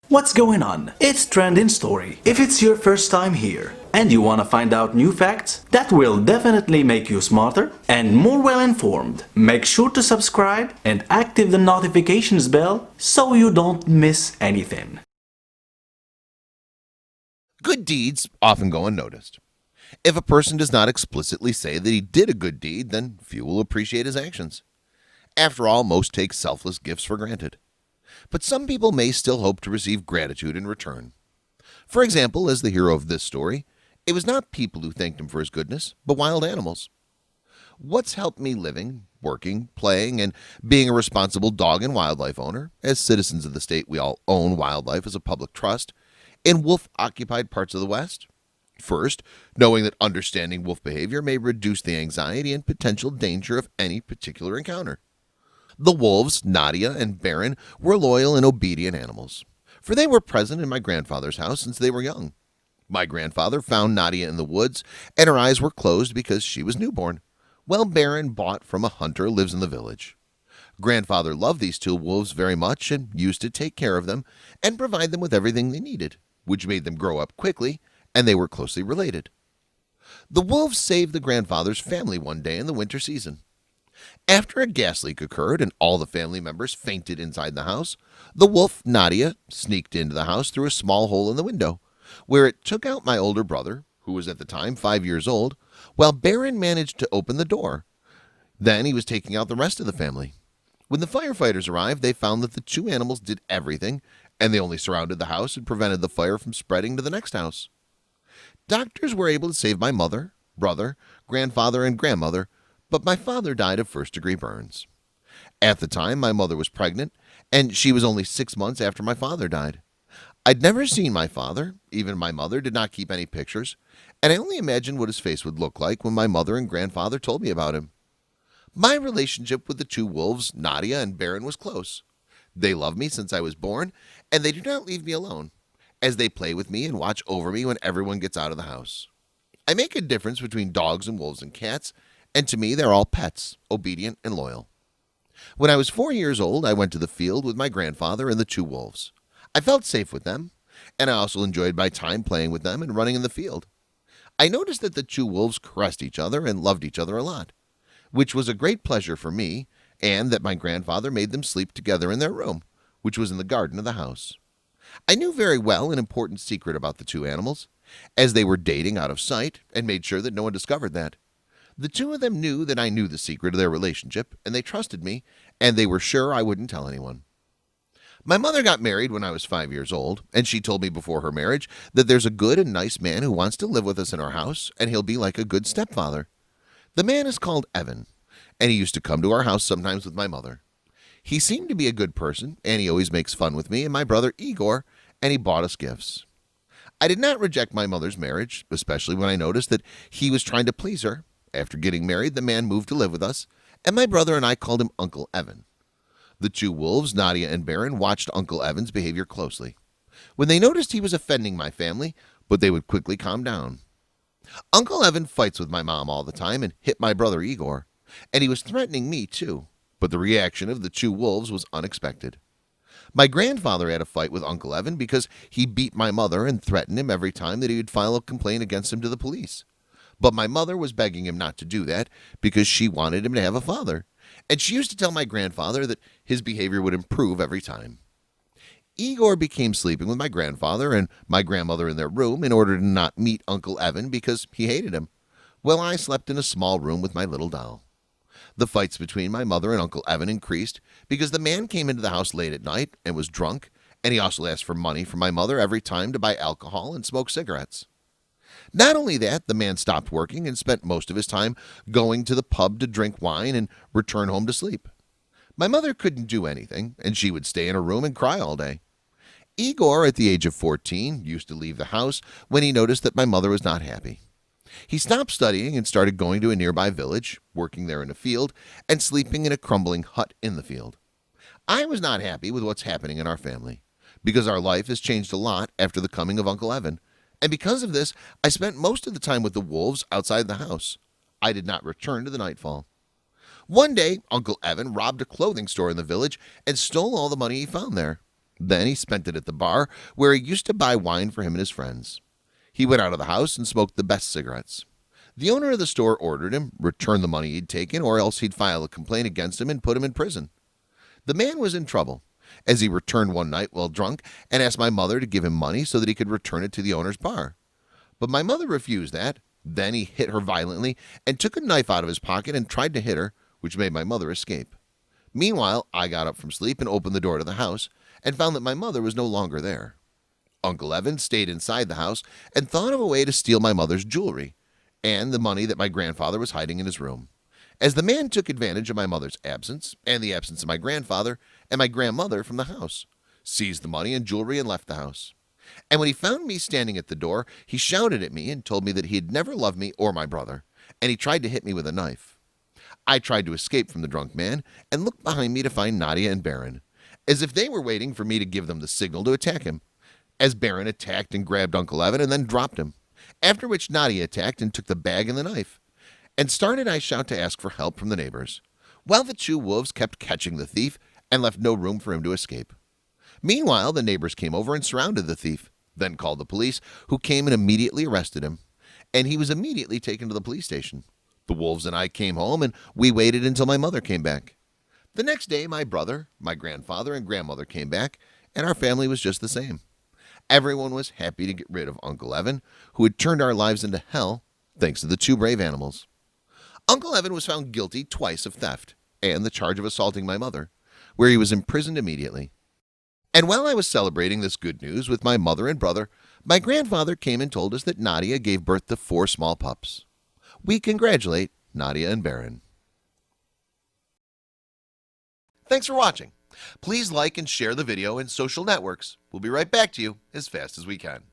What's going on? It's Trending Story. If it's your first time here and you want to find out new facts that will definitely make you smarter and more well informed, make sure to subscribe and active the notifications bell so you don't miss anything. Good deeds often go unnoticed. If a person does not explicitly say that he did a good deed, then few will appreciate his actions. After all, most take selfless gifts for granted. But some people may still hope to receive gratitude in return. For example, as the hero of this story, it was not people who thanked him for his goodness, but wild animals. What's helped me living, working, playing, and being a responsible dog and wildlife owner? As citizens of the state, we all own wildlife as a public trust in wolf-occupied parts of the West. First, knowing that understanding wolf behavior may reduce the anxiety and potential danger of any particular encounter. The wolves, Nadia and Baron, were loyal and obedient animals, for they were present in my grandfather's house since they were young. My grandfather found Nadia in the woods, and her eyes were closed because she was newborn, while Baron, bought from a hunter, lives in the village. Grandfather loved these two wolves very much and used to take care of them and provide them with everything they needed, which made them grow up quickly, and they were closely related. The wolves saved the grandfather's family one day in the winter season. After a gas leak occurred and all the family members fainted inside the house, the wolf, Nadia, sneaked into the house through a small hole in the window, where it took out my older brother, who was at the time 5 years old, while Baron managed to open the door. Then he was taking out the rest of the family. When the firefighters arrived, they found that the two animals did everything, and they only surrounded the house and prevented the fire from spreading to the next house. Doctors were able to save my mother, brother, grandfather, and grandmother, but my father died of first-degree burns. At the time, my mother was pregnant, and she was only 6 months after my father died. I'd never seen my father, even my mother did not keep any pictures, and I only imagined what his face would look like when my mother and grandfather told me about him. My relationship with the two wolves, Nadia and Baron, was close. They love me since I was born, and they do not leave me alone, as they play with me and watch over me when everyone gets out of the house. I make a difference between dogs and wolves and cats, and to me they're all pets, obedient and loyal. When I was 4 years old, I went to the field with my grandfather and the two wolves. I felt safe with them, and I also enjoyed my time playing with them and running in the field. I noticed that the two wolves caressed each other and loved each other a lot, which was a great pleasure for me, and that my grandfather made them sleep together in their room, which was in the garden of the house. I knew very well an important secret about the two animals, as they were dating out of sight and made sure that no one discovered that. The two of them knew that I knew the secret of their relationship, and they trusted me, and they were sure I wouldn't tell anyone. My mother got married when I was 5 years old, and she told me before her marriage that there's a good and nice man who wants to live with us in our house, and he'll be like a good stepfather. The man is called Evan, and he used to come to our house sometimes with my mother. He seemed to be a good person, and he always makes fun with me and my brother Igor, and he bought us gifts. I did not reject my mother's marriage, especially when I noticed that he was trying to please her. After getting married, the man moved to live with us, and my brother and I called him Uncle Evan. The two wolves, Nadia and Baron, watched Uncle Evan's behavior closely. When they noticed he was offending my family, but they would quickly calm down. Uncle Evan fights with my mom all the time and hit my brother Igor, and he was threatening me too, but the reaction of the two wolves was unexpected. My grandfather had a fight with Uncle Evan because he beat my mother and threatened him every time that he would file a complaint against him to the police. But my mother was begging him not to do that because she wanted him to have a father, and she used to tell my grandfather that his behavior would improve every time. Igor became sleeping with my grandfather and my grandmother in their room in order to not meet Uncle Evan because he hated him, while I slept in a small room with my little doll. The fights between my mother and Uncle Evan increased because the man came into the house late at night and was drunk, and he also asked for money from my mother every time to buy alcohol and smoke cigarettes. Not only that, the man stopped working and spent most of his time going to the pub to drink wine and return home to sleep. My mother couldn't do anything, and she would stay in her room and cry all day. Igor, at the age of 14, used to leave the house when he noticed that my mother was not happy. He stopped studying and started going to a nearby village, working there in a field, and sleeping in a crumbling hut in the field. I was not happy with what's happening in our family, because our life has changed a lot after the coming of Uncle Evan, and because of this, I spent most of the time with the wolves outside the house. I did not return to the nightfall. One day, Uncle Evan robbed a clothing store in the village and stole all the money he found there. Then he spent it at the bar where he used to buy wine for him and his friends. He went out of the house and smoked the best cigarettes. The owner of the store ordered him return the money he'd taken, or else he'd file a complaint against him and put him in prison. The man was in trouble, as he returned one night while drunk and asked my mother to give him money so that he could return it to the owner's bar. But my mother refused that. Then he hit her violently and took a knife out of his pocket and tried to hit her, which made my mother escape. Meanwhile, I got up from sleep and opened the door to the house and found that my mother was no longer there. Uncle Evan stayed inside the house and thought of a way to steal my mother's jewelry and the money that my grandfather was hiding in his room. As the man took advantage of my mother's absence and the absence of my grandfather and my grandmother from the house, seized the money and jewelry and left the house. And when he found me standing at the door, he shouted at me and told me that he had never loved me or my brother, and he tried to hit me with a knife. I tried to escape from the drunk man and looked behind me to find Nadia and Baron, as if they were waiting for me to give them the signal to attack him, as Baron attacked and grabbed Uncle Evan and then dropped him, after which Nadia attacked and took the bag and the knife, and started I shout to ask for help from the neighbors, while the two wolves kept catching the thief and left no room for him to escape. Meanwhile, the neighbors came over and surrounded the thief, then called the police, who came and immediately arrested him, and he was immediately taken to the police station. The wolves and I came home, and we waited until my mother came back. The next day, my brother, my grandfather, and grandmother came back, and our family was just the same. Everyone was happy to get rid of Uncle Evan, who had turned our lives into hell, thanks to the two brave animals. Uncle Evan was found guilty twice of theft and the charge of assaulting my mother, where he was imprisoned immediately. And while I was celebrating this good news with my mother and brother, my grandfather came and told us that Nadia gave birth to 4 small pups. We congratulate Nadia and Baron. Thanks for watching. Please like and share the video in social networks. We'll be right back to you as fast as we can.